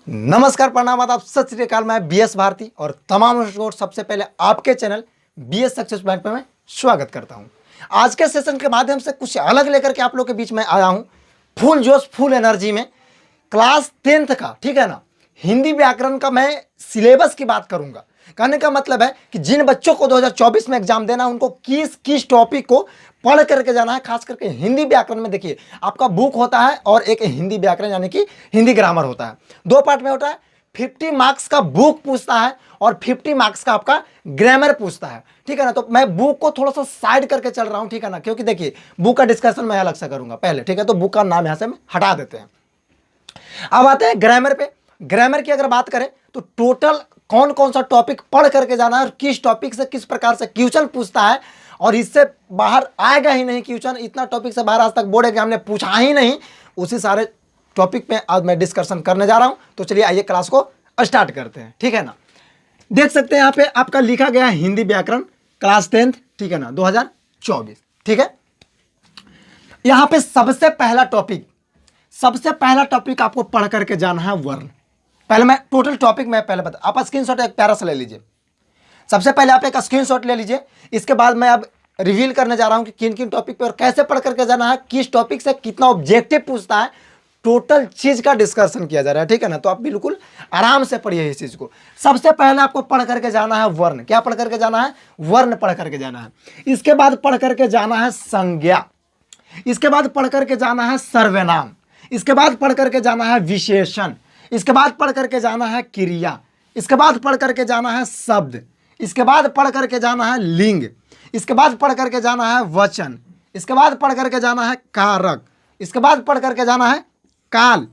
नमस्कार, प्रणाम, आदाब, सत श्री अकाल। मैं बीएस भारती और तमाम दर्शकों सबसे पहले आपके चैनल बीएस सक्सेस पॉइंट पे मैं स्वागत करता हूं। आज के सेशन के माध्यम से कुछ अलग लेकर के आप लोग के बीच में आया हूं, फुल जोश फुल एनर्जी में। क्लास 10th का, ठीक है ना, हिंदी व्याकरण का मैं सिलेबस की बात करूंगा। कहने का मतलब है कि जिन बच्चों को 2024 में एग्जाम देना है उनको किस किस टॉपिक को पढ़ करके जाना है। खास करके हिंदी व्याकरण में देखिए, आपका बुक होता है और एक हिंदी व्याकरण यानी कि हिंदी ग्रामर होता है। दो पार्ट में होता है। 50 मार्क्स का बुक पूछता है और 50 मार्क्स का आपका ग्रामर पूछता है, ठीक है ना। तो मैं बुक को थोड़ा सा साइड करके चल रहा हूं, ठीक है ना, क्योंकि देखिए बुक का डिस्कशन मैं अलग से करूंगा पहले, ठीक है। तो बुक का नाम यहां से हम हटा देते हैं। अब आते हैं ग्रामर पे। ग्रामर की अगर बात करें तो टोटल कौन कौन सा टॉपिक पढ़ करके जाना है और किस टॉपिक से किस प्रकार से क्वेश्चन पूछता है, और इससे बाहर आएगा ही नहीं क्वेश्चन। इतना टॉपिक से बाहर आज तक बोर्ड एग्जाम ने पूछा ही नहीं, उसी सारे टॉपिक पे आज मैं डिस्कशन करने जा रहा हूं। तो चलिए आइए क्लास को स्टार्ट करते हैं, ठीक है ना। देख सकते हैं यहाँ पे आपका लिखा गया है हिंदी व्याकरण क्लास 10th, ठीक है ना, 2024, ठीक है। यहाँ पे सबसे पहला टॉपिक आपको पढ़ करके जाना है वर्ण। पहले मैं टोटल टॉपिक मैं पहले बता, आप स्क्रीनशॉट एक प्यारा सा ले लीजिए। सबसे पहले आप एक स्क्रीनशॉट ले लीजिए। इसके बाद मैं अब रिवील करने जा रहा हूं कि किन किन टॉपिक पे और कैसे पढ़ करके जाना है, किस टॉपिक से कितना ऑब्जेक्टिव पूछता है, टोटल चीज का डिस्कशन किया जा रहा है, ठीक है ना। तो आप बिल्कुल आराम से पढ़िए इस चीज को। सबसे पहले आपको पढ़ करके जाना है वर्ण। क्या पढ़ करके जाना है? वर्ण पढ़ करके जाना है। इसके बाद पढ़ करके जाना है संज्ञा। इसके बाद पढ़ करके जाना है सर्वनाम। इसके बाद पढ़ करके जाना है विशेषण। इसके बाद पढ़ करके जाना है क्रिया। इसके बाद पढ़ करके जाना है शब्द। इसके बाद पढ़ करके जाना है लिंग। इसके बाद पढ़ करके जाना है वचन। इसके बाद पढ़ करके जाना है कारक। इसके बाद पढ़ करके जाना है काल।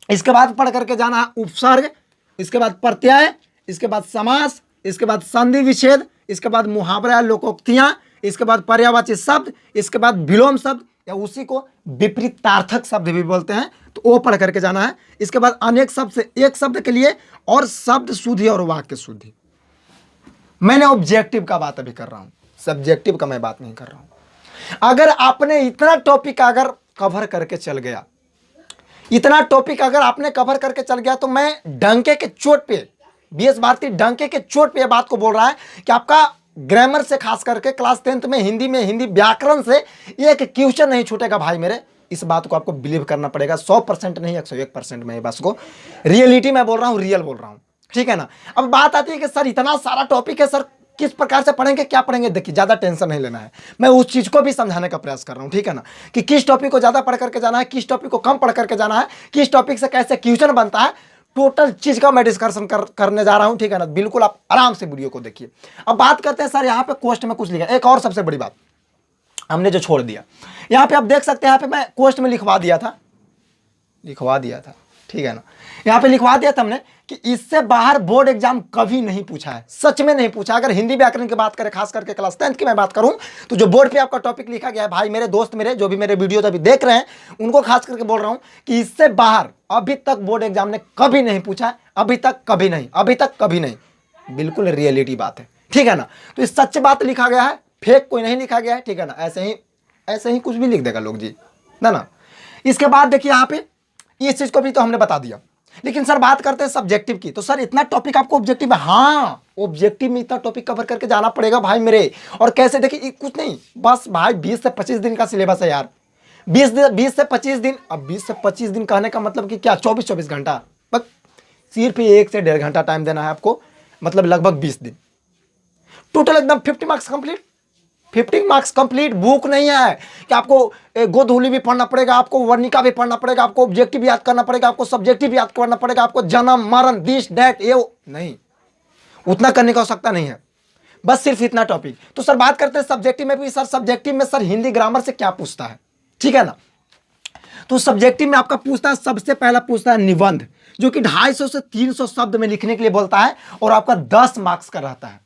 इसके बाद पढ़ करके जाना है उपसर्ग। इसके बाद प्रत्यय। इसके बाद समास। इसके बाद संधि विच्छेद। इसके बाद मुहावरा लोकोक्तियां। इसके बाद पर्यायवाची शब्द। इसके बाद विलोम शब्द या उसी को विपरीतार्थक शब्द भी बोलते हैं, तो वो पढ़ करके जाना है। इसके बाद अनेक शब्द से एक शब्द के लिए और शब्द शुद्धि और वाक्य शुद्धि। मैंने ऑब्जेक्टिव का बात अभी कर रहा हूं, सब्जेक्टिव का मैं बात नहीं कर रहा हूं। अगर आपने इतना टॉपिक अगर कवर करके चल गया, इतना टॉपिक अगर आपने कवर करके चल गया, तो मैं डंके के चोट पे, बीएस भारती डंके के चोट पे यह बात को बोल रहा है कि आपका ग्रामर से खास करके क्लास 10th में हिंदी व्याकरण से एक क्वेश्चन नहीं छूटेगा भाई मेरे। इस बात को आपको बिलीव करना पड़ेगा। 100% नहीं, 101% मैं बस को रियलिटी में बोल रहा हूँ, रियल बोल रहा हूँ, ठीक है ना। अब बात आती है कि सर इतना सारा टॉपिक है, सर किस प्रकार से पढ़ेंगे, क्या पढ़ेंगे। देखिए ज्यादा टेंशन नहीं लेना है, मैं उस चीज को भी समझाने का प्रयास कर रहा हूँ, ठीक है ना, कि किस टॉपिक को ज्यादा पढ़ करके जाना है, किस टॉपिक को कम पढ़ करके जाना है, किस टॉपिक से कैसे क्वेश्चन बनता है, टोटल चीज का मैं डिस्कशन करने जा रहा हूं, ठीक है ना। बिल्कुल आप आराम से वीडियो को देखिए। अब बात करते हैं, सर यहाँ पे क्वेश्चन में कुछ लिखा, एक और सबसे बड़ी बात हमने जो छोड़ दिया, यहाँ पे आप देख सकते हैं, यहाँ पे मैं क्वेश्चन में लिखवा दिया था, ठीक है ना। यहाँ पे लिखवा दिया था हमने कि इससे बाहर बोर्ड एग्जाम कभी नहीं पूछा है, सच में नहीं पूछा। अगर हिंदी व्याकरण की बात करें, खास करके क्लास 10th की मैं बात करूं, तो जो बोर्ड पे आपका टॉपिक लिखा गया है, भाई मेरे दोस्त मेरे जो भी मेरे वीडियो अभी देख रहे हैं, उनको खास करके बोल रहा हूं कि इससे बाहर अभी तक बोर्ड एग्जाम ने कभी नहीं पूछा है। अभी तक कभी नहीं। बिल्कुल रियलिटी बात है, ठीक है ना। तो इस सच्ची बात लिखा गया है, फेक कोई नहीं लिखा गया है, ठीक है ना। ऐसे ही कुछ भी लिख देगा लोग जी, ना। इसके बाद देखिए यहाँ पे इस चीज को भी तो हमने बता दिया, लेकिन सर बात करते हैं सब्जेक्टिव की। तो सर इतना टॉपिक आपको ऑब्जेक्टिव में, हाँ ऑब्जेक्टिव में इतना टॉपिक कवर करके जाना पड़ेगा भाई मेरे। और कैसे, देखिए कुछ नहीं, बस भाई 20 से 25 दिन का सिलेबस है यार। 20 से 25 दिन। अब 20 से 25 दिन कहने का मतलब कि क्या, 24 घंटा, बस सिर्फ 1 से 1.5 घंटा टाइम देना है आपको, मतलब लगभग 20 दिन टोटल, एकदम 50 marks complete. 50 marks complete. Book नहीं है कि आपको गोधूली भी पढ़ना पड़ेगा, आपको वर्णिका भी पढ़ना पड़ेगा, आपको ऑब्जेक्टिव भी याद करना पड़ेगा, आपको सब्जेक्टिव भी याद करना पड़ेगा, आपको जन्म मरण दिस डेट ये नहीं, उतना करने की आवश्यकता नहीं है, बस सिर्फ इतना टॉपिक। तो सर बात करते हैं सब्जेक्टिव में भी। सर सब्जेक्टिव में सर हिंदी ग्रामर से क्या पूछता है, ठीक है ना। तो सब्जेक्टिव में आपका पूछता है, सबसे पहला पूछता है निबंध, जो कि 250 से 300 शब्द में लिखने के लिए बोलता है, और आपका 10 मार्क्स का रहता है।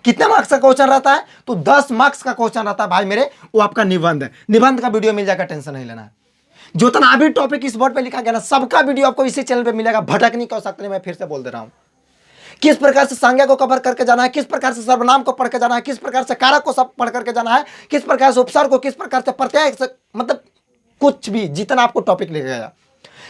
कितने मार्क्स का क्वेश्चन रहता है? तो 10 मार्क्स का क्वेश्चन रहता है भाई मेरे, वो आपका निबंध है। निबंध का वीडियो मिल जाएगा, टेंशन नहीं लेना है। जितना भी टॉपिक इस बोर्ड पे लिखा गया ना, सबका वीडियो आपको इसी चैनल पे मिलेगा, भटकने की आवश्यकता नहीं। मैं फिर से बोल दे रहा हूं, किस प्रकार से संज्ञा को कवर करके जाना है, किस प्रकार से सर्वनाम को पढ़ के जाना है, किस प्रकार से कारक को सब पढ़ करके जाना है, किस प्रकार से उपसर्ग को, किस प्रकार से प्रत्यय, मतलब कुछ भी जितना आपको टॉपिक लिखा गया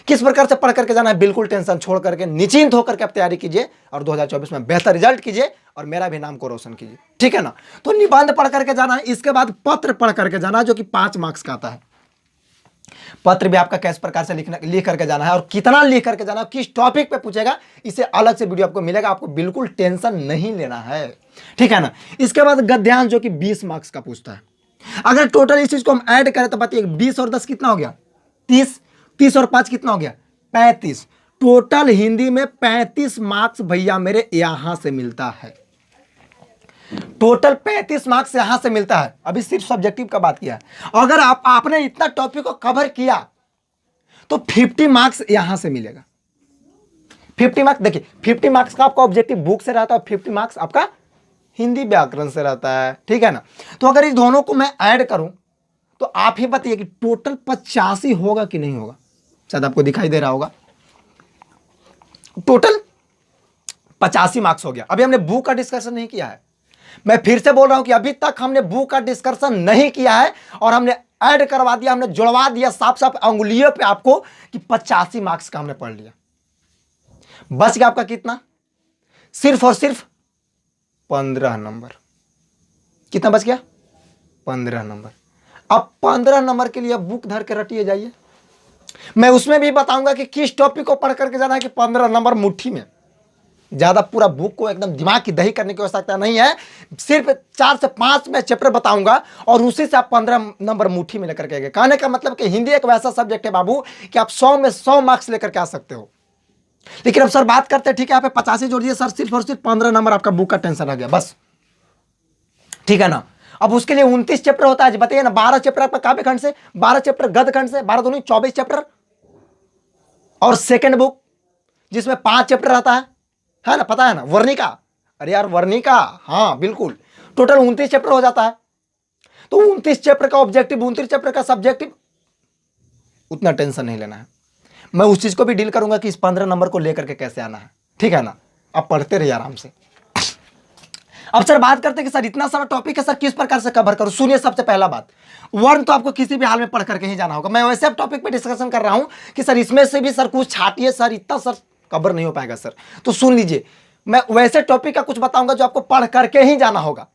किस प्रकार से पढ़ करके जाना है, बिल्कुल टेंशन छोड़ करके निश्चिंत होकर के आप तैयारी कीजिए और 2024 में बेहतर रिजल्ट कीजिए और मेरा भी नाम को रोशन कीजिए, ठीक है ना। तो निबंध पढ़ करके जाना है, इसके बाद पत्र पढ़ करके जाना है जो कि 5 मार्क्स का आता है। पत्र भी आपका किस प्रकार से लिख करके जाना है और कितना लिख करके जाना है, किस टॉपिक पे पूछेगा, इसे अलग से वीडियो आपको मिलेगा, आपको बिल्कुल टेंशन नहीं लेना है, ठीक है ना। इसके बाद गद्यांश जो कि 20 मार्क्स का पूछता है। अगर टोटल इस चीज को हम ऐड करें तो बताइए 20 और 10 कितना हो गया, 30, 30 और 5 कितना हो गया, 35। टोटल हिंदी में 35 मार्क्स भैया मेरे यहां से मिलता है। टोटल 35 मार्क्स यहां से मिलता है। अभी सिर्फ सब्जेक्टिव का बात किया है। अगर आपने इतना टॉपिक को कवर किया तो 50 मार्क्स यहां से मिलेगा। 50 मार्क्स देखिए, 50 मार्क्स का आपका ऑब्जेक्टिव बुक से रहता है और 50 मार्क्स आपका हिंदी व्याकरण से रहता है, ठीक है ना। तो अगर इस दोनों को मैं ऐड करूं तो आप ही बताइए कि टोटल 85 होगा कि नहीं होगा। शायद आपको दिखाई दे रहा होगा, टोटल 85 मार्क्स हो गया। अभी हमने बुक का डिस्कशन नहीं किया है। मैं फिर से बोल रहा हूं कि अभी तक हमने बुक का डिस्कशन नहीं किया है और हमने ऐड करवा दिया, हमने जुड़वा दिया साफ साफ अंगुलियों पे आपको कि 85 मार्क्स का हमने पढ़ लिया। बच गया आपका कितना, सिर्फ और सिर्फ 15 नंबर। कितना बच गया, 15 नंबर। अब 15 नंबर के लिए बुक धर के रटिए जाइए। मैं उसमें भी बताऊंगा कि किस टॉपिक को पढ़ करके जाना है कि 15 नंबर मुट्ठी में। ज्यादा पूरा बुक को एकदम दिमाग की दही करने की आवश्यकता नहीं है। सिर्फ 4 से 5 में चैप्टर बताऊंगा और उसी से आप 15 नंबर मुट्ठी में लेकर के आएंगे। कहने का मतलब कि हिंदी एक वैसा सब्जेक्ट है बाबू कि आप 100 में 100 मार्क्स लेकर के आ सकते हो। लेकिन अब सर बात करते हैं, ठीक है, यहाँ पे 85 जोड़ दिए सर, सिर्फ और सिर्फ 15 नंबर आपका बुक का टेंशन आ गया बस, ठीक है ना। अब उसके लिए 29 चैप्टर होता है, बताइए ना, 12 चैप्टर आपका काव्य खंड से, 12 चैप्टर गद्य खंड से, 12 दूनी 24 चैप्टर और सेकंड बुक जिसमें 5 चैप्टर रहता है ना, पता है ना, वर्णिका। अरे यार वर्णिका, हाँ बिल्कुल, टोटल 29 चैप्टर हो जाता है। तो 29 चैप्टर का ऑब्जेक्टिव, 29 चैप्टर का सब्जेक्टिव, उतना टेंशन नहीं लेना है। मैं उस चीज को भी डील करूंगा कि इस 15 नंबर को लेकर के कैसे आना है, ठीक है ना। आप पढ़ते रहिए आराम से। अब सर बात करते हैं कि सर इतना सारा टॉपिक है, सर किस प्रकार से कवर करूं। सुनिए, सबसे पहला बात, वर्ण तो आपको किसी भी हाल में पढ़ करके ही जाना होगा। मैं वैसे अब टॉपिक पे डिस्कशन कर रहा हूं कि सर इसमें से भी सर कुछ छाटिए, सर इतना सर कवर नहीं हो पाएगा सर। तो सुन लीजिए, मैं वैसे टॉपिक का कुछ बताऊंगा जो आपको पढ़ करके ही जाना होगा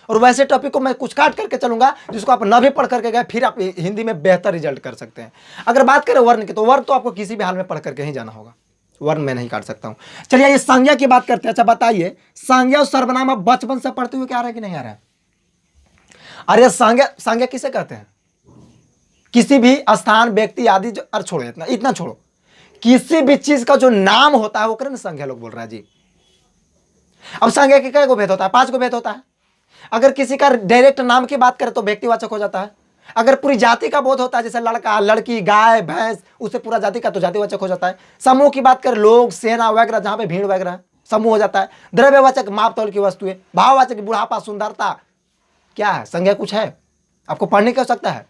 और वैसे टॉपिक को मैं कुछ काट करके चलूंगा जिसको आप न भी पढ़ करके गए फिर आप हिंदी में बेहतर रिजल्ट कर सकते हैं। अगर बात करें वर्ण की, तो वर्ण तो आपको किसी भी हाल में पढ़ करके ही जाना होगा, वर्ण मैं नहीं काट सकता हूं। चलिए ये संज्ञा की बात करते हैं। अच्छा बताइए, संज्ञा और सर्वनाम आप बचपन से पढ़ते हुए क्या आ रहा है कि नहीं आ रहा है। अरे संज्ञा किसे कहते हैं, किसी भी स्थान, व्यक्ति आदि जो, अरे छोड़ो इतना छोड़ो, किसी भी चीज का जो नाम होता है वो करें संज्ञा लोग बोल रहा है जी। अब संज्ञा के कई गो भेद होता है, 5 गो भेद होता है। अगर किसी का डायरेक्ट नाम की बात करें तो व्यक्तिवाचक हो जाता है। अगर पूरी जाति का बोध होता है, जैसे लड़का, लड़की, गाय, भैंस, उससे पूरा जाति का, तो जातिवाचक हो जाता है। समूह की बात करें, लोग, सेना वगैरह, जहां पे भीड़ वगैरह, समूह हो जाता है। द्रव्यवाचक माप तौल की वस्तुएं, भाववाचक बुढ़ापा, सुंदरता, क्या है संज्ञा कुछ है आपको पढ़ने की आवश्यकता है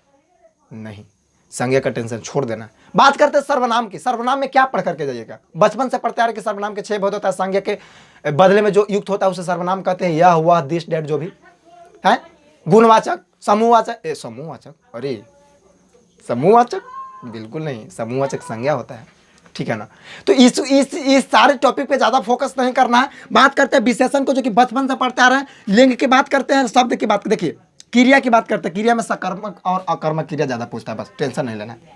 नहीं, संज्ञा का टेंशन छोड़ देना। बात करते हैं सर्वनाम की। सर्वनाम में क्या पढ़ करके जाइएगा, बचपन से पढ़ते आ रहे कि सर्वनाम के 6 भेद होता है। संज्ञा के बदले में जो युक्त होता है उसे सर्वनाम कहते हैं। यह, वह, दिस, डेट, जो भी है। गुणवाचक, समूहवाचक, समूहवाचक, अरे समूहवाचक बिल्कुल नहीं, समूहवाचक संज्ञा होता है, ठीक है ना। तो इस सारे टॉपिक पे ज्यादा फोकस नहीं करना है। बात करते हैं विशेषण को, जो कि बचपन से पढ़ते आ रहे हैं। लिंग की बात करते हैं, शब्द की बात, देखिए क्रिया की बात करते हैं। क्रिया में सकर्मक और अकर्मक क्रिया ज्यादा पूछता है, बस टेंशन नहीं लेना है।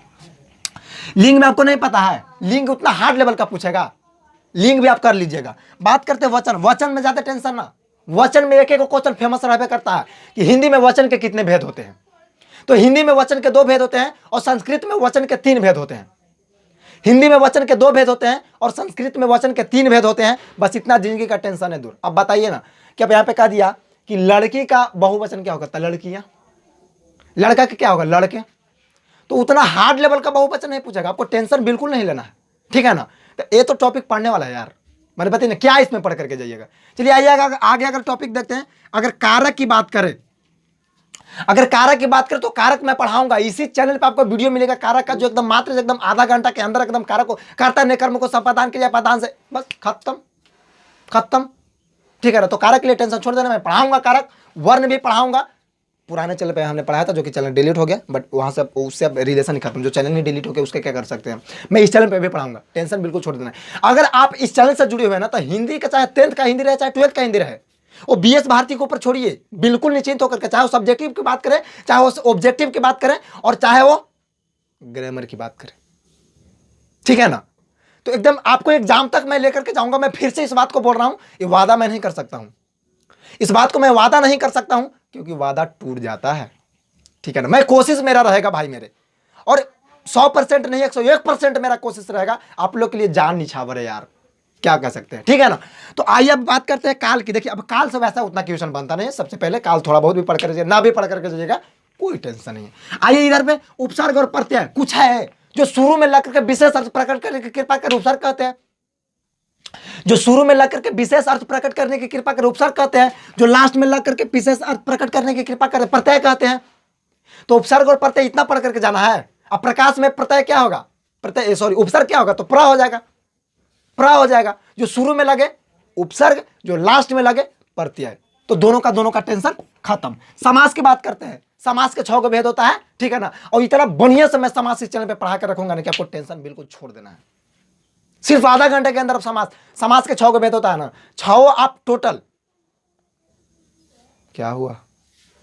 लिंग में आपको नहीं पता है, लिंग उतना हार्ड लेवल का पूछेगा, लिंग भी आप कर लीजिएगा। बात करते हैं वचन, वचन में ज्यादा टेंशन ना। वचन में एक एक क्वेश्चन फेमस रहबे करता है कि हिंदी में वचन के कितने भेद होते हैं। तो हिंदी में वचन के 2 भेद होते हैं और संस्कृत में वचन के 3 भेद होते हैं। हिंदी में वचन के 2 भेद होते हैं और संस्कृत में वचन के 3 भेद होते हैं। बस इतना जिंदगी का टेंशन है दूर। अब बताइए ना कि अब यहाँ पे कह दिया कि लड़की का बहुवचन क्या होगा, लड़कियां। लड़का का क्या होगा, लड़के। तो उतना हार्ड लेवल का बहुवचन नहीं पूछेगा, आपको टेंशन बिल्कुल नहीं लेना है, ठीक है ना। तो ये तो टॉपिक पढ़ने वाला है यार, मैंने बताइए ना क्या इसमें पढ़ करके जाइएगा। चलिए आइएगा आगे, अगर टॉपिक देखते हैं। अगर कारक की बात करें, अगर कारक की बात करें तो कारक मैं पढ़ाऊंगा इसी चैनल पे, आपको वीडियो मिलेगा कारक का, जो एकदम मात्र एकदम आधा घंटा के अंदर एकदम कारक को, कर्ता ने कर्म को संपादन किया पदान से, बस खत्म, ठीक है ना। तो कारक के लिए टेंशन छोड़ देना, मैं पढ़ाऊंगा कारक, वर्ण भी पढ़ाऊंगा, पुराने चैनल पे हमने पढ़ाया था, जो कि चैनल डिलीट हो गया, बट वहाँ से उससे अब रिलेशन ही खत्म। जो चैनल नहीं डिलीट हो गया उसके क्या कर सकते हैं, मैं इस चैनल पे भी पढ़ाऊंगा, टेंशन बिल्कुल छोड़ देना है। अगर आप इस चैनल से जुड़े हुए हैं ना, तो हिंदी का चाहे 10th का हिंदी रहे, चाहे 12th का हिंदी रहे, वो BS भारती के ऊपर छोड़िए, बिल्कुल निश्चिंत होकर के, चाहे वो सब्जेक्टिव की बात करें, चाहे वो ऑब्जेक्टिव की बात करें, और चाहे वो ग्रामर की बात करें, ठीक है ना। तो एकदम आपको एग्जाम तक मैं लेकर के जाऊंगा। मैं फिर से इस बात को बोल रहा हूं, ये वादा मैं नहीं कर सकता हूं, इस बात को मैं वादा नहीं कर सकता हूं, क्योंकि वादा टूट जाता है, ठीक है ना। मैं कोशिश मेरा रहेगा भाई मेरे, और 100% नहीं 101% मेरा कोशिश रहेगा आप लोग के लिए। जान निछावर है यार, क्या कह सकते हैं, ठीक है ना। तो आइए अब बात करते हैं काल की। देखिए अब काल से वैसा उतना क्वेश्चन बनता नहीं है। सबसे पहले काल थोड़ा बहुत भी पढ़ कर ना भी पढ़ करके जाइएगा, कोई टेंशन नहीं है। आइए इधर पे उपसर्ग और प्रत्यय कुछ है जो शुरू में लग करके विशेष अर्थ प्रकट करने की कृपा कर उपसर्ग कहते हैं, जो शुरू में लग करके विशेष अर्थ प्रकट करने की कृपा कर उपसर्ग कहते हैं, जो लास्ट में लग करके विशेष अर्थ प्रकट करने की कृपा कर प्रत्यय कहते हैं। तो उपसर्ग और प्रत्यय इतना पढ़ करके जाना है। अब प्रकाश में प्रत्यय क्या होगा, प्रत्यय सॉरी उपसर्ग क्या होगा, तो प्र हो जाएगा, प्र हो जाएगा। जो शुरू में लगे उपसर्ग, जो लास्ट में लगे प्रत्यय, तो दोनों का टेंशन खत्म। समास की बात करते हैं, समास के 6 भेद होता है, ठीक है ना। और इतना बढ़िया से मैं समास इस चैनल पे पढ़ा कर रखूंगा ना कि आपको टेंशन बिल्कुल छोड़ देना है। सिर्फ आधा घंटे के अंदर अब समास के 6 भेद होता है ना, 6 आप टोटल। क्या हुआ,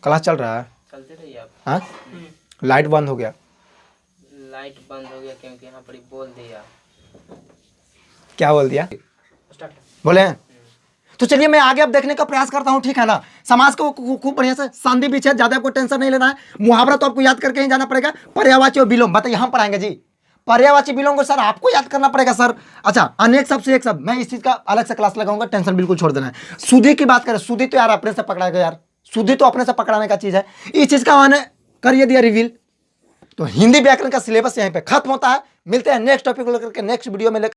क्लास चल रहा है, चलते रहिए आप। हाँ लाइट बंद हो गया, लाइट बंद हो गया क्योंकि यहाँ पर ही बोल दिया। क्या बोल दिया, स्टार्ट। बोले हैं? तो चलिए मैं आगे अब देखने का प्रयास करता हूं, ठीक है ना। समास को खूब बढ़िया से संधि विच्छेद, ज्यादा आपको टेंशन नहीं लेना है। मुहावरा तो आपको याद करके ही जाना पड़ेगा। पर्यायवाची और विलोम बताइए, हम पढ़ाएंगे जी। पर्यायवाची विलोम को सर आपको याद करना पड़ेगा सर। अच्छा, अनेक शब्द से एक शब्द, मैं इस चीज का अलग से क्लास लगाऊंगा, टेंशन बिल्कुल छोड़ देना है। सुधि की बात करें, सुधि तो यार अपने से पकड़ाएगा यार, सुधि तो अपने से पकड़ाने का चीज है। इस चीज का मैंने करिए दिया रिवील। तो हिंदी व्याकरण का सिलेबस यहीं पे खत्म होता है। मिलते हैं नेक्स्ट टॉपिक को लेकर के नेक्स्ट वीडियो में।